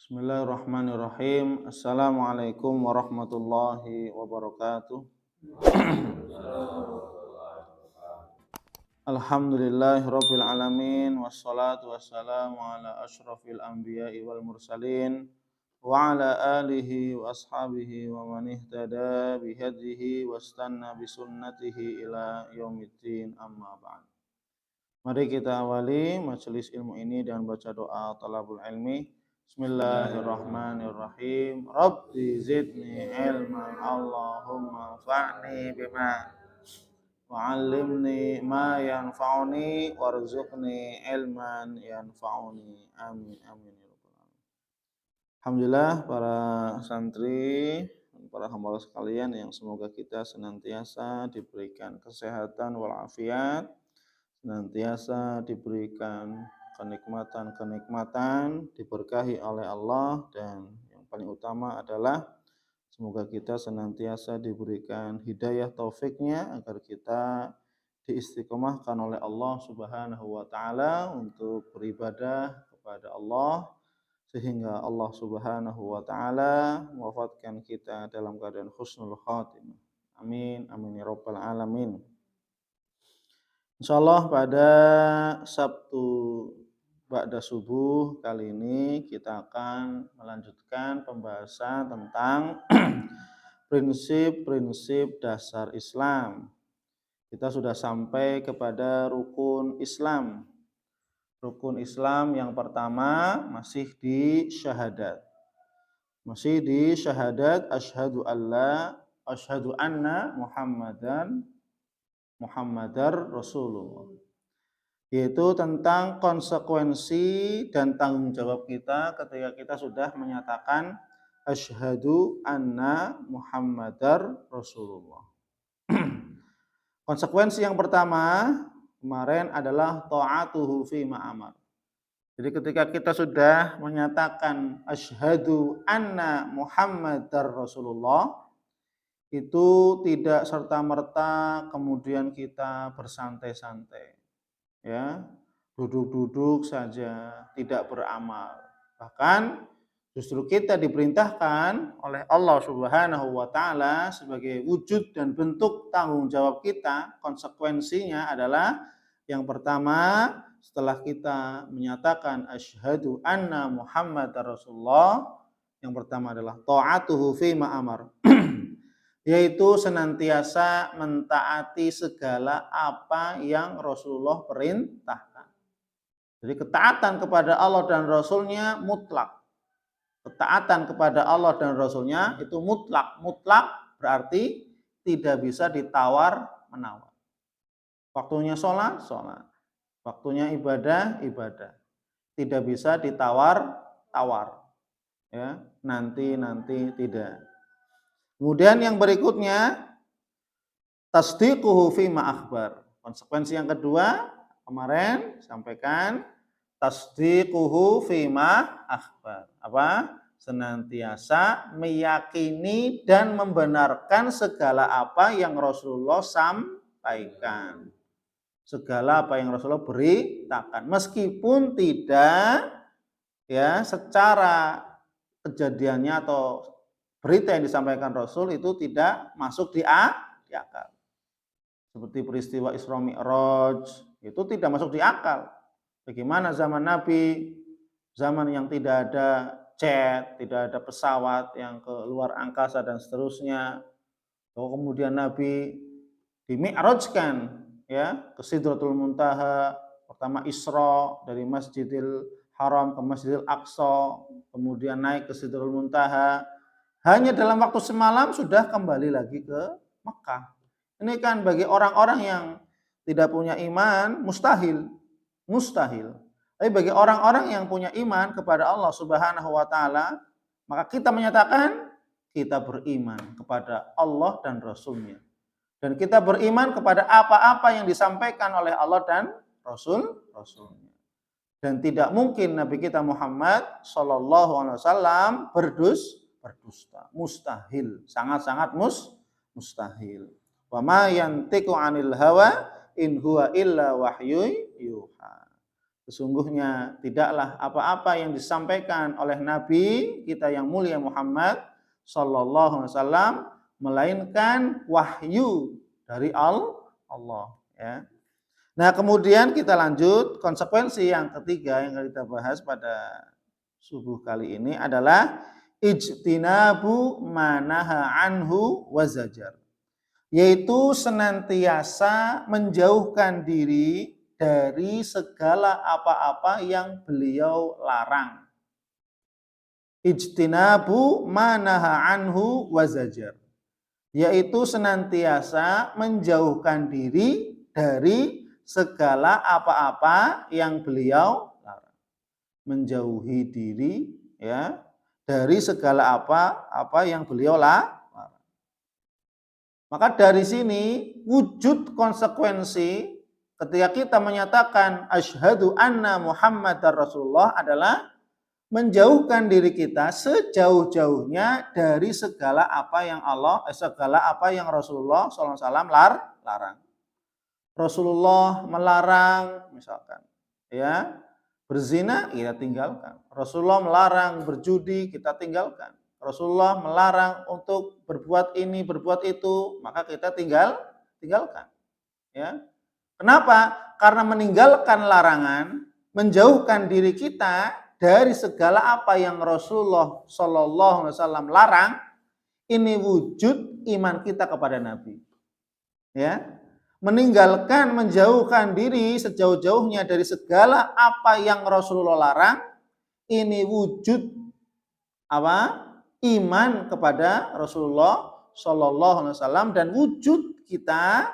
Bismillahirrahmanirrahim. Assalamualaikum warahmatullahi wabarakatuh. Alhamdulillahirabbil alamin wassalatu wassalamu ala asyrafil anbiya'i wal mursalin wa ala alihi wa ashabihi wa man ihtada bihadihi wastanna bisunnatihi ila yaumiddin, amma ba'd. Mari kita awali majelis ilmu ini dengan baca doa talabul ilmi. Bismillahirrahmanirrahim. Rabbi zidni ilman, Allahumma fa'ni bima wa'allimni ma yanfa'uni warzuqni ilman yanfa'uni. Amin amin ya rabbal alamin. Alhamdulillah para santri, para hamba sekalian yang semoga kita senantiasa diberikan kesehatan walafiat, senantiasa diberikan kenikmatan-kenikmatan, diberkahi oleh Allah, dan yang paling utama adalah semoga kita senantiasa diberikan hidayah taufiknya agar kita diistiqomahkan oleh Allah Subhanahu wa taala untuk beribadah kepada Allah sehingga Allah Subhanahu wa taala mewafatkan kita dalam keadaan husnul khatimah. Amin amin ya rabbal alamin. Insyaallah pada Sabtu ba'da subuh kali ini kita akan melanjutkan pembahasan tentang prinsip-prinsip dasar Islam. Kita sudah sampai kepada rukun Islam. Rukun Islam yang pertama masih di syahadat. Masih di syahadat asyhadu anna Muhammadar Rasulullah, yaitu tentang konsekuensi dan tanggung jawab kita ketika kita sudah menyatakan asyhadu anna Muhammadar Rasulullah. Konsekuensi yang pertama kemarin adalah ta'atuhu fi ma'amar. Jadi ketika kita sudah menyatakan asyhadu anna Muhammadar Rasulullah, itu tidak serta-merta kemudian kita bersantai-santai, ya, duduk-duduk saja, tidak beramal. Bahkan justru kita diperintahkan oleh Allah Subhanahu wa taala sebagai wujud dan bentuk tanggung jawab kita. Konsekuensinya adalah yang pertama, setelah kita menyatakan asyhadu anna Muhammadar Rasulullah, yang pertama adalah ta'atuhu fi ma'amar. Yaitu senantiasa mentaati segala apa yang Rasulullah perintahkan. Jadi ketaatan kepada Allah dan Rasulnya mutlak. Ketaatan kepada Allah dan Rasulnya itu mutlak. Mutlak berarti tidak bisa ditawar-menawar. Waktunya sholat, sholat. Waktunya ibadah, ibadah. Tidak bisa ditawar-tawar. Ya, nanti tidak. Kemudian yang berikutnya tasdiquhu fi ma akhbar. Konsekuensi yang kedua kemarin sampaikan tasdiquhu fi ma akhbar. Apa? Senantiasa meyakini dan membenarkan segala apa yang Rasulullah sampaikan. Segala apa yang Rasulullah beritakan, meskipun tidak ya secara kejadiannya atau berita yang disampaikan Rasul itu tidak masuk di akal. Seperti peristiwa Isra Mi'raj, itu tidak masuk di akal. Bagaimana zaman Nabi, zaman yang tidak ada jet, tidak ada pesawat yang ke luar angkasa dan seterusnya. Kemudian Nabi dimi'rajkan ya ke Sidratul Muntaha, pertama Isra dari Masjidil Haram ke Masjidil Aqsa, kemudian naik ke Sidratul Muntaha. Hanya dalam waktu semalam sudah kembali lagi ke Mekah. Ini kan bagi orang-orang yang tidak punya iman mustahil. Mustahil. Tapi bagi orang-orang yang punya iman kepada Allah Subhanahu wa taala, maka kita menyatakan kita beriman kepada Allah dan Rasul-Nya. Dan kita beriman kepada apa-apa yang disampaikan oleh Allah dan Rasul-Rasulnya. Dan tidak mungkin Nabi kita Muhammad sallallahu alaihi wasallam berdusta, mustahil, sangat-sangat mustahil. Wa ma yantiqu 'anil hawa in huwa illa wahyu yuha. Sesungguhnya tidaklah apa-apa yang disampaikan oleh Nabi kita yang mulia Muhammad sallallahu alaihi wasallam melainkan wahyu dari Allah, ya. Nah, kemudian kita lanjut, konsekuensi yang ketiga yang kita bahas pada subuh kali ini adalah ijtinabu manaha anhu wazajar, yaitu senantiasa menjauhkan diri dari segala apa-apa yang beliau larang. Ijtinabu manaha anhu wazajar, yaitu senantiasa menjauhkan diri dari segala apa-apa yang beliau larang. Menjauhi diri, ya, dari segala apa-apa yang beliau larang. Maka dari sini wujud konsekuensi ketika kita menyatakan asyhadu anna Muhammadar Rasulullah adalah menjauhkan diri kita sejauh-jauhnya dari segala apa yang segala apa yang Rasulullah SAW larang. Rasulullah melarang misalkan, ya, berzina, kita tinggalkan. Rasulullah melarang berjudi, kita tinggalkan. Rasulullah melarang untuk berbuat ini, berbuat itu, maka kita tinggalkan. Ya. Kenapa? Karena meninggalkan larangan, menjauhkan diri kita dari segala apa yang Rasulullah Shallallahu Alaihi Wasallam larang, ini wujud iman kita kepada Nabi. Ya. Meninggalkan, menjauhkan diri sejauh-jauhnya dari segala apa yang Rasulullah larang, ini wujud apa? Iman kepada Rasulullah Shallallahu Alaihi Wasallam dan wujud kita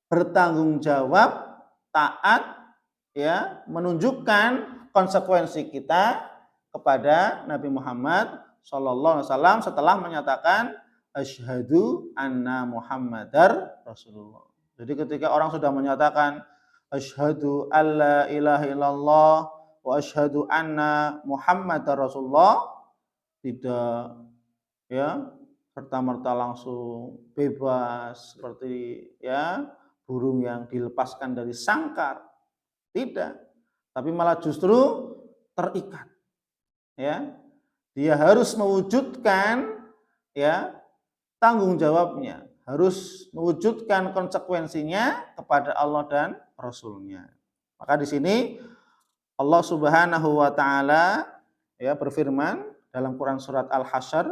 bertanggung jawab, taat, ya, menunjukkan konsekuensi kita kepada Nabi Muhammad Shallallahu Alaihi Wasallam setelah menyatakan asyhadu anna Muhammadar Rasulullah. Jadi ketika orang sudah menyatakan asyhadu alla ilaha illallah wa asyhadu anna Muhammadar Rasulullah, tidak, ya, serta-merta langsung bebas seperti, ya, burung yang dilepaskan dari sangkar. Tidak, tapi malah justru terikat. Ya. Dia harus mewujudkan, ya, tanggung jawabnya, harus mewujudkan konsekuensinya kepada Allah dan Rasul-Nya. Maka di sini Allah Subhanahu wa taala, ya, berfirman dalam Quran surat Al-Hasyr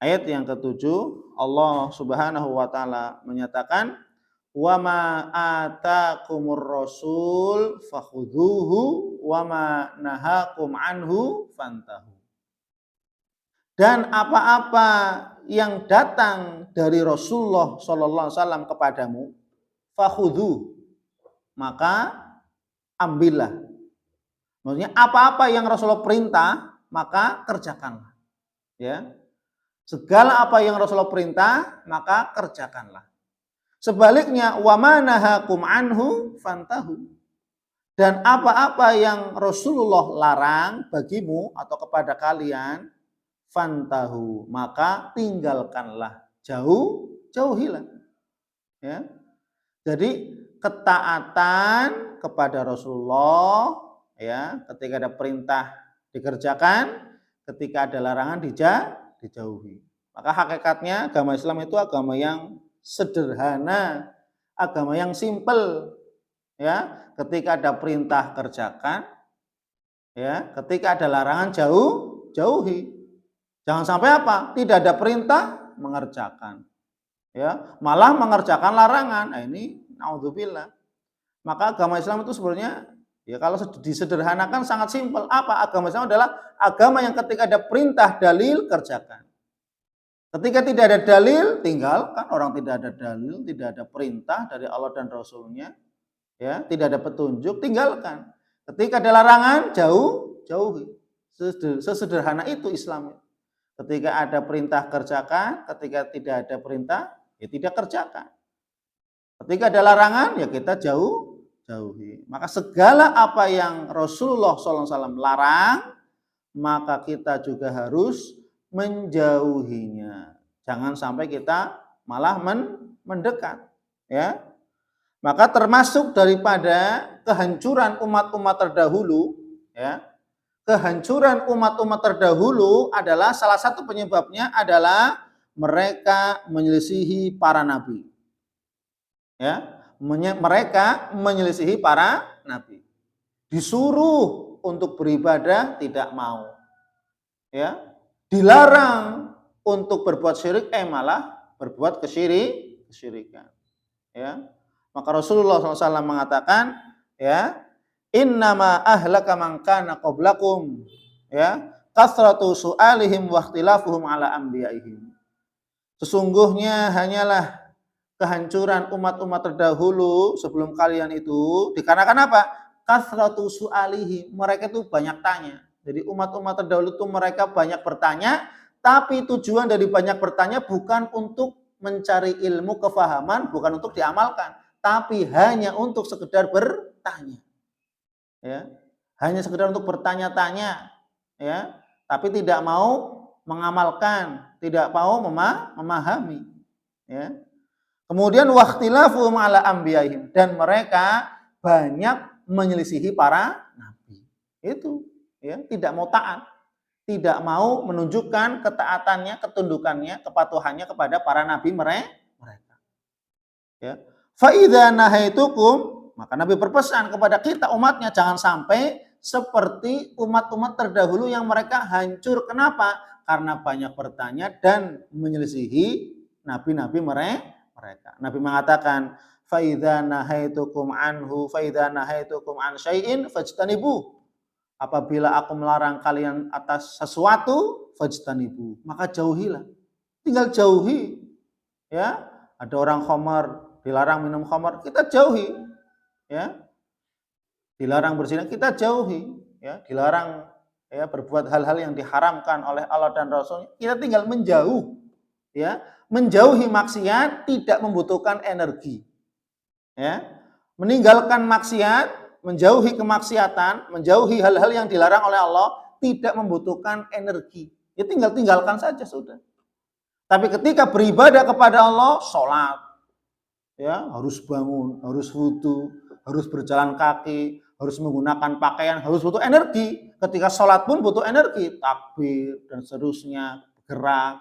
ayat yang ke-7, Allah Subhanahu wa taala menyatakan wa ma atakumur rasul fakhudhuhu wa ma nahakum anhu fantahu. Dan apa-apa yang datang dari Rasulullah sallallahu alaihi wasallam kepadamu, fakhudhu, maka ambillah. Maksudnya apa-apa yang Rasulullah perintah, maka kerjakanlah. Ya. Segala apa yang Rasulullah perintah, maka kerjakanlah. Sebaliknya, wa ma nahakum anhu fantahu. Dan apa-apa yang Rasulullah larang bagimu atau kepada kalian, fantahu, maka tinggalkanlah, jauhilah. Ya. Jadi ketaatan kepada Rasulullah, ya, ketika ada perintah dikerjakan, ketika ada larangan dijauhi. Maka hakikatnya agama Islam itu agama yang sederhana, agama yang simpel, ya. Ketika ada perintah kerjakan, ya, ketika ada larangan jauhi. Jangan sampai apa? Tidak ada perintah mengerjakan, ya, malah mengerjakan larangan. Nah, ini naudzubillah. Maka agama Islam itu sebenarnya, ya, kalau disederhanakan sangat simpel. Apa? Agama Islam adalah agama yang ketika ada perintah dalil kerjakan. Ketika tidak ada dalil tinggalkan. Orang tidak ada dalil, tidak ada perintah dari Allah dan Rasul-Nya, ya, tidak ada petunjuk, tinggalkan. Ketika ada larangan jauhi. Sesederhana itu Islam. Ketika ada perintah kerjakan, ketika tidak ada perintah ya tidak kerjakan. Ketika ada larangan ya kita jauhi. Maka segala apa yang Rasulullah SAW larang, maka kita juga harus menjauhinya. Jangan sampai kita malah mendekat, ya. Maka termasuk daripada kehancuran umat-umat terdahulu, ya, kehancuran umat-umat terdahulu adalah salah satu penyebabnya adalah mereka menyelisihi para nabi. Ya, mereka menyelisihi para nabi. Disuruh untuk beribadah tidak mau. Ya, dilarang untuk berbuat syirik malah berbuat kesyirikan. Ya. Maka Rasulullah SAW mengatakan, ya, innama ahlaka man kana qablakum, ya, kasratu su'alihim wa ikhtilafuhum ala anbiya'ihim. Sesungguhnya hanyalah kehancuran umat-umat terdahulu sebelum kalian itu dikarenakan apa? Kasratu su'alihim, mereka itu banyak tanya. Jadi umat-umat terdahulu itu mereka banyak bertanya, tapi tujuan dari banyak bertanya bukan untuk mencari ilmu kefahaman, bukan untuk diamalkan, tapi hanya untuk sekedar bertanya. Ya, hanya sekedar untuk bertanya-tanya, ya, tapi tidak mau mengamalkan, tidak mau memahami, ya. Kemudian waqtilafuhum ala anbiya'ihim, dan mereka banyak menyelisihi para nabi. Itu, ya, tidak mau taat, tidak mau menunjukkan ketaatannya, ketundukannya, kepatuhannya kepada para nabi mereka. Ya. Fa idza nahaitukum, maka Nabi berpesan kepada kita umatnya jangan sampai seperti umat-umat terdahulu yang mereka hancur. Kenapa? Karena banyak bertanya dan menyelisihi nabi-nabi mereka. Nabi mengatakan, fa idza nahaitukum anhu fa idza nahaitukum an syai'in fajtanibu. Apabila aku melarang kalian atas sesuatu, fajtanibu, maka jauhilah. Tinggal jauhi. Ya, ada orang khamar, dilarang minum khamar, kita jauhi. Ya. Dilarang berzina, kita jauhi. Ya, dilarang, ya, berbuat hal-hal yang diharamkan oleh Allah dan Rasul, kita tinggal menjauh. Ya, menjauhi maksiat tidak membutuhkan energi. Ya, meninggalkan maksiat, menjauhi kemaksiatan, menjauhi hal-hal yang dilarang oleh Allah tidak membutuhkan energi. Ya tinggal tinggalkan saja sudah. Tapi ketika beribadah kepada Allah, sholat, ya, harus bangun, harus wudu, harus berjalan kaki, harus menggunakan pakaian, harus butuh energi. Ketika sholat pun butuh energi, takbir dan seterusnya, gerak,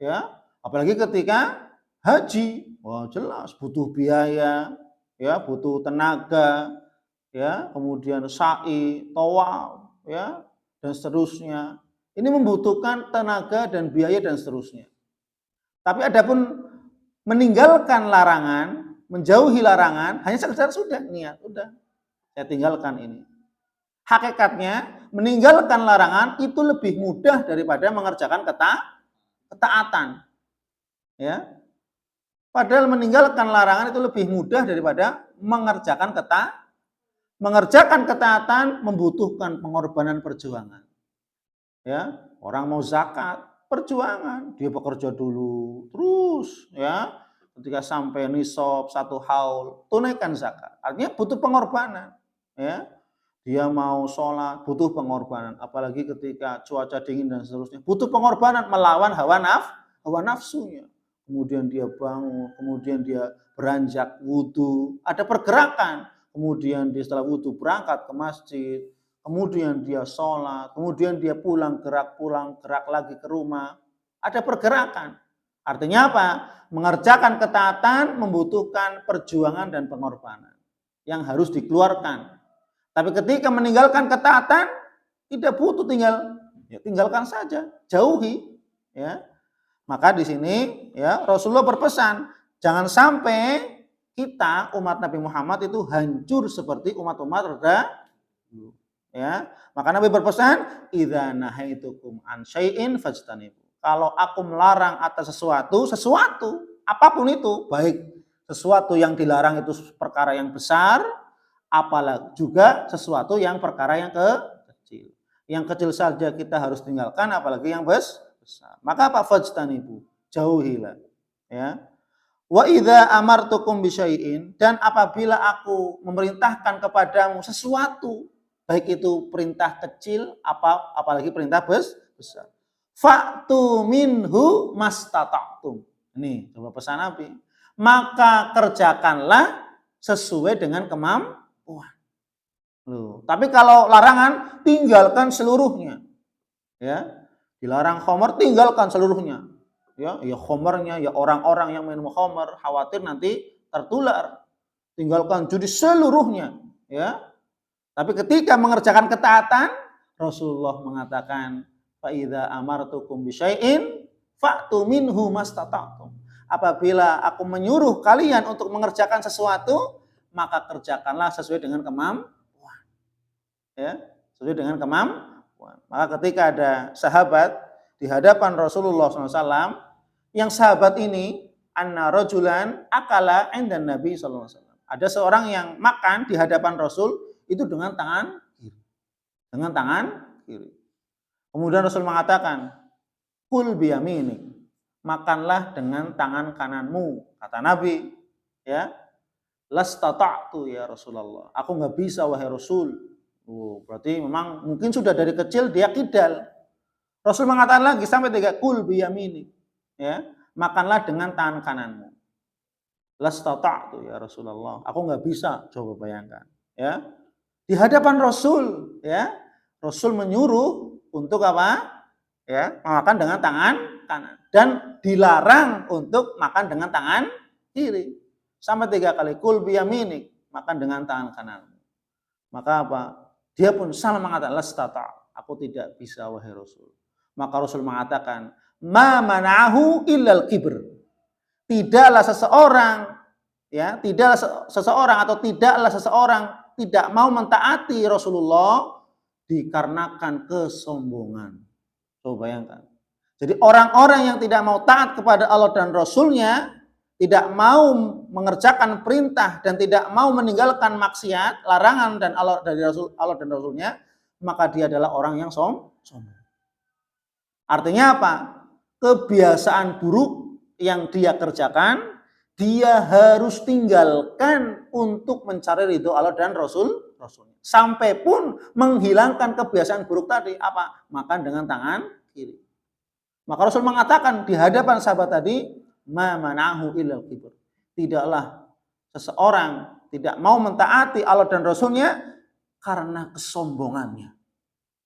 ya. Apalagi ketika haji, wah jelas butuh biaya, ya, butuh tenaga, ya, kemudian sa'i, tawaf, ya, dan seterusnya. Ini membutuhkan tenaga dan biaya dan seterusnya. Tapi adapun meninggalkan larangan, menjauhi larangan, hanya sekedar sudah niat, udah saya tinggalkan ini. Hakikatnya meninggalkan larangan itu lebih mudah daripada mengerjakan ketaatan. Ya. Padahal meninggalkan larangan itu lebih mudah daripada mengerjakan ketaatan membutuhkan pengorbanan perjuangan. Ya, orang mau zakat, perjuangan, dia bekerja dulu, terus, ya, ketika sampai nisab 1 haul, tunaikan zakat. Artinya butuh pengorbanan, ya. Dia mau sholat, butuh pengorbanan, apalagi ketika cuaca dingin dan seterusnya, butuh pengorbanan melawan hawa nafsunya. Kemudian dia bangun, kemudian dia beranjak wudu, ada pergerakan. Kemudian dia setelah wudu berangkat ke masjid, kemudian dia sholat, kemudian dia pulang gerak lagi ke rumah. Ada pergerakan. Artinya apa? Mengerjakan ketaatan membutuhkan perjuangan dan pengorbanan yang harus dikeluarkan. Tapi ketika meninggalkan ketaatan tidak butuh, tinggalkan saja, jauhi, ya. Maka di sini, ya, Rasulullah berpesan jangan sampai kita umat Nabi Muhammad itu hancur seperti umat-umat terdahulu. Ya, maka Nabi berpesan, idza nahaitukum an syai'in fajtanibu. Kalau aku melarang atas sesuatu, apapun itu, baik sesuatu yang dilarang itu perkara yang besar, apalagi juga sesuatu yang perkara yang kecil. Yang kecil saja kita harus tinggalkan, apalagi yang besar. Maka apa? Fajtanibu, jauhilah, ya. Wa idza amartukum bisyai'in, dan apabila aku memerintahkan kepadamu sesuatu, baik itu perintah kecil apalagi perintah besar, fa'tu minhu mastata'tum. Ini coba pesan Nabi, maka kerjakanlah sesuai dengan kemampuan. Loh, tapi kalau larangan tinggalkan seluruhnya. Ya. Dilarang khamar tinggalkan seluruhnya. Ya khamarnya, ya orang-orang yang minum khamar khawatir nanti tertular. Tinggalkan judi seluruhnya, ya. Tapi ketika mengerjakan ketaatan, Rasulullah mengatakan, fa idza amartukum bisyai'in fa'tu minhu mastata'tum. Apabila aku menyuruh kalian untuk mengerjakan sesuatu, maka kerjakanlah sesuai dengan kemampuan. Ya, sesuai dengan kemampuan. Maka ketika ada sahabat di hadapan Rasulullah SAW, yang sahabat ini anna rajulan akala indan Nabi sallallahu alaihi wasallam. Ada seorang yang makan di hadapan Rasul itu dengan tangan kiri. Dengan tangan kiri. Kemudian Rasul mengatakan, "Kul biyaminik." Makanlah dengan tangan kananmu, kata Nabi, ya. Lastata'tu ya Rasulullah. Aku enggak bisa wahai Rasul. Oh, berarti memang mungkin sudah dari kecil dia kidal. Rasul mengatakan lagi sampai 3, "Kul biyaminik." Ya, makanlah dengan tangan kananmu. Lastata'tu ya Rasulullah. Aku enggak bisa, coba bayangkan, ya. Di hadapan Rasul, ya. Rasul menyuruh untuk apa? Ya, makan dengan tangan kanan dan dilarang untuk makan dengan tangan kiri. Sampai 3 kali, kul biyaminik, makan dengan tangan kanan. Maka apa? Dia pun salah mengatakan lastata, aku tidak bisa wahai Rasul. Maka Rasul mengatakan, ma mana'ahu illal kibr. Tidaklah seseorang, ya, tidaklah seseorang atau tidaklah seseorang tidak mau mentaati Rasulullah dikarenakan kesombongan. Coba bayangkan. Jadi orang-orang yang tidak mau taat kepada Allah dan Rasulnya, tidak mau mengerjakan perintah dan tidak mau meninggalkan maksiat, larangan dan Allah dan Rasulnya, maka dia adalah orang yang sombong. Artinya apa? Kebiasaan buruk yang dia kerjakan, dia harus tinggalkan untuk mencari ridho Allah dan Rasulnya. Sampai pun menghilangkan kebiasaan buruk tadi, apa? Makan dengan tangan kiri. Maka Rasul mengatakan di hadapan sahabat tadi, ma mana'ahu illal kibr. Tidaklah seseorang tidak mau mentaati Allah dan Rasulnya karena kesombongannya.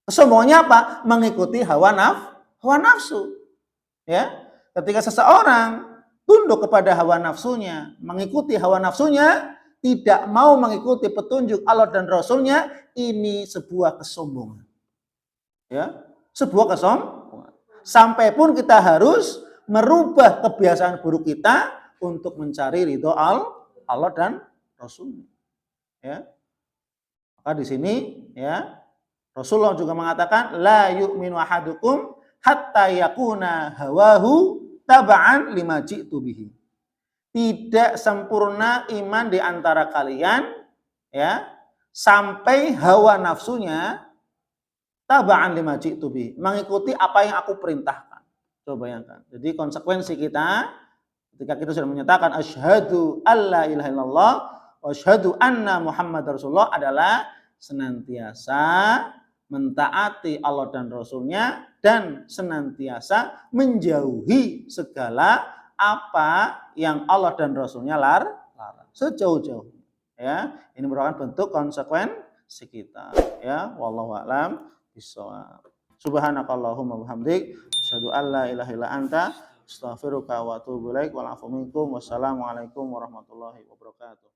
Kesombongannya apa? Mengikuti hawa nafsu. Ya, ketika seseorang tunduk kepada hawa nafsunya, mengikuti hawa nafsunya, tidak mau mengikuti petunjuk Allah dan Rasulnya, ini sebuah kesombongan. Ya, sebuah kesombongan. Sampai pun kita harus merubah kebiasaan buruk kita untuk mencari ridho Allah dan Rasulnya. Ya, maka di sini, ya, Rasulullah juga mengatakan, la yu'minu ahadukum hatta yakuna hawahu taba'an lima ji'tu bihi. Tidak sempurna iman di antara kalian, ya, sampai hawa nafsunya taba'an lima ji'tu bihi, mengikuti apa yang aku perintahkan. Coba bayangkan. Jadi konsekuensi kita ketika kita sudah menyatakan asyhadu alla ilaha illallah wa asyhadu anna Muhammadar Rasulullah adalah senantiasa mentaati Allah dan Rasulnya dan senantiasa menjauhi segala apa yang Allah dan Rasulnya larang sejauh-jauhnya. Ya, ini merupakan bentuk konsekuensi kita. Ya, wallahu a'lam bishawab. Subhanakallahumma wabihamdik, asyhadu an la ilaha illa anta, astaghfiruka wa atubu ilaik. Wal afu minkum. Wassalamualaikum warahmatullahi wabarakatuh.